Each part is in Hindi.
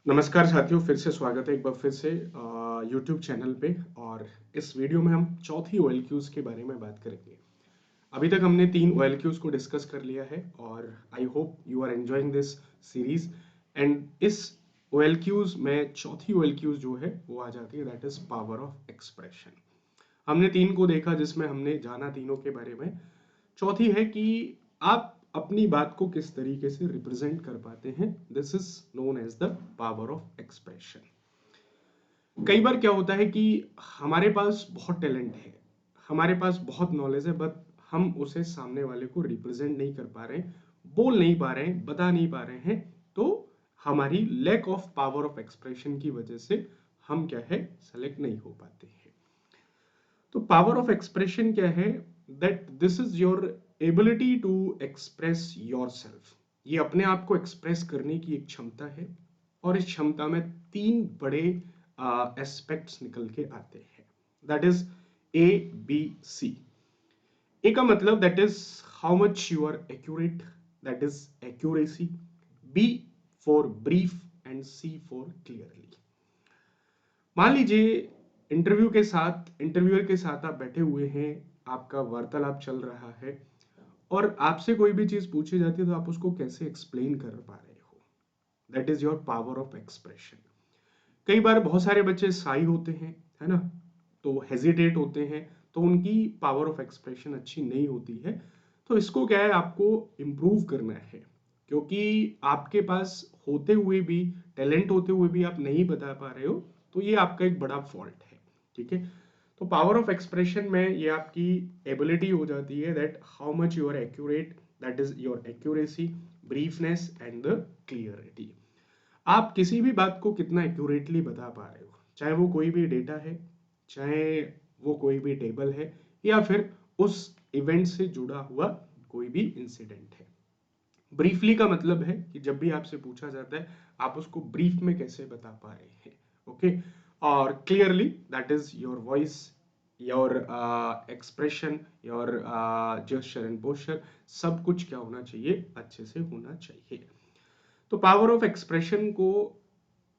नमस्कार साथियों, फिर से स्वागत है एक बार फिर से यूट्यूब चैनल पे। और इस वीडियो में हम चौथी OLQs के बारे में बात करेंगे। अभी तक हमने 3 OLQs को डिस्कस कर लिया है और I hope you are enjoying this series. And इस OLQs में चौथी OLQs जो है वो आ जाती है, that is power of expression. हमने 3 को देखा जिसमें हमने जाना तीनों के बारे में। चौथी है कि आप अपनी बात को किस तरीके से रिप्रेजेंट कर पाते हैं। This is known as the power of expression. कई बार क्या होता है कि हमारे पास बहुत टैलेंट है, हमारे पास बहुत नॉलेज है, बट हम उसे सामने वाले को रिप्रेजेंट नहीं कर पा रहे हैं, बोल नहीं पा रहे हैं, बता नहीं पा रहे हैं। तो हमारी lack of power of expression की वजह से हम क्या है, सेलेक्ट नहीं हो पाते हैं। तो पावर ऑफ एक्सप्रेशन क्या है? That this is your ability to express yourself. ये अपने आप को एक्सप्रेस करने की एक क्षमता है और इस क्षमता में 3 बड़े एस्पेक्ट्स निकल के आते हैं। That is ABC। ए का मतलब that is how much you are accurate, that is accuracy. B for brief and C for clearly. मान लीजिए इंटरव्यूअर के साथ आप बैठे हुए हैं, आपका वार्तालाप चल रहा है और आपसे कोई भी चीज पूछी जाती है तो आप उसको कैसे एक्सप्लेन कर पा रहे हो, that is your power of expression. कई बार बहुत सारे बच्चे साई होते हैं, है ना, तो हेजिटेट होते हैं, तो उनकी पावर ऑफ एक्सप्रेशन अच्छी नहीं होती है। तो इसको क्या है, आपको इम्प्रूव करना है, क्योंकि आपके पास होते हुए भी, टैलेंट होते हुए भी आप नहीं बता पा रहे हो, तो ये आपका एक बड़ा फॉल्ट है। ठीक है, तो पावर ऑफ एक्सप्रेशन में ये आपकी एबिलिटी हो जाती है, that how much you are accurate, that is your accuracy, briefness and the clarity. आप किसी भी बात को कितना एक्यूरेटली बता पा रहे हो, चाहे वो कोई भी डेटा है, चाहे वो कोई भी टेबल है, या फिर उस इवेंट से जुड़ा हुआ कोई भी इंसिडेंट है। ब्रीफली का मतलब है कि जब भी आपसे पूछा जाता है आप उसको ब्रीफ में कैसे बता पा रहे हैं। ओके, और clearly that is your voice, your expression, your gesture and posture, सब कुछ क्या होना चाहिए, अच्छे से होना चाहिए। तो पावर ऑफ एक्सप्रेशन को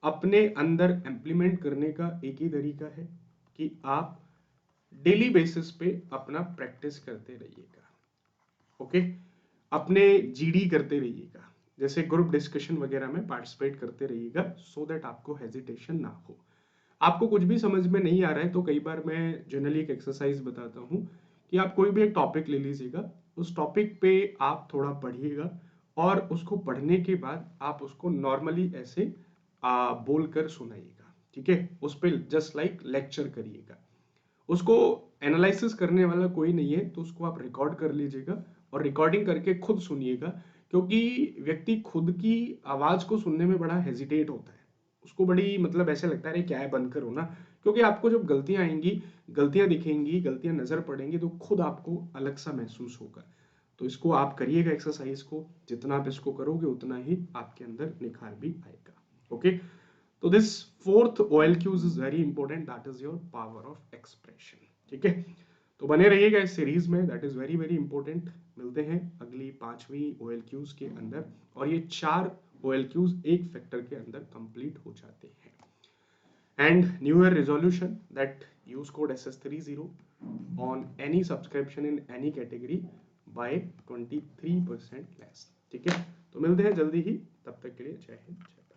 अपने अंदर इम्प्लीमेंट करने का एक ही तरीका है कि आप डेली बेसिस पे अपना प्रैक्टिस करते रहिएगा। ओके, अपने GD करते रहिएगा, जैसे ग्रुप डिस्कशन वगैरह में पार्टिसिपेट करते रहिएगा, सो दैट आपको हेजिटेशन ना हो। आपको कुछ भी समझ में नहीं आ रहा है तो कई बार मैं जनरली एक एक्सरसाइज बताता हूँ कि आप कोई भी एक टॉपिक ले लीजिएगा, उस टॉपिक पे आप थोड़ा पढ़िएगा और उसको पढ़ने के बाद आप उसको नॉर्मली ऐसे बोलकर सुनाइएगा। ठीक है, उस पर जस्ट लाइक लेक्चर करिएगा। उसको एनालिसिस करने वाला कोई नहीं है तो उसको आप रिकॉर्ड कर लीजिएगा और रिकॉर्डिंग करके खुद सुनिएगा, क्योंकि व्यक्ति खुद की आवाज को सुनने में बड़ा हेजिटेट होता है। उसको बड़ी मतलब ऐसे लगता है क्या है, बंद करो ना। क्योंकि आपको जब गलतियां आएंगी, गलतियां दिखेंगी, गलतियां नजर पड़ेंगी, तो खुद आपको अलग सा महसूस होगा। तो इसको आप करिएगा एक्सरसाइज को, जितना आप इसको करोगे उतना ही आपके अंदर निखार भी आएगा। ओके, तो this fourth OLQs is very important, that is your power of expression. ठीक है, तो बने रहिएगा इस सीरीज में, that is very very important. मिलते हैं अगली 5वीं OLQs के अंदर, और ये 4 OLQs एक फैक्टर के अंदर कंप्लीट हो जाते हैं। And new year resolution, that use code SS30 on any subscription in any category by 23% less. ठीक है, तो मिलते हैं जल्दी ही, तब तक के लिए जय हिंद जय भारत।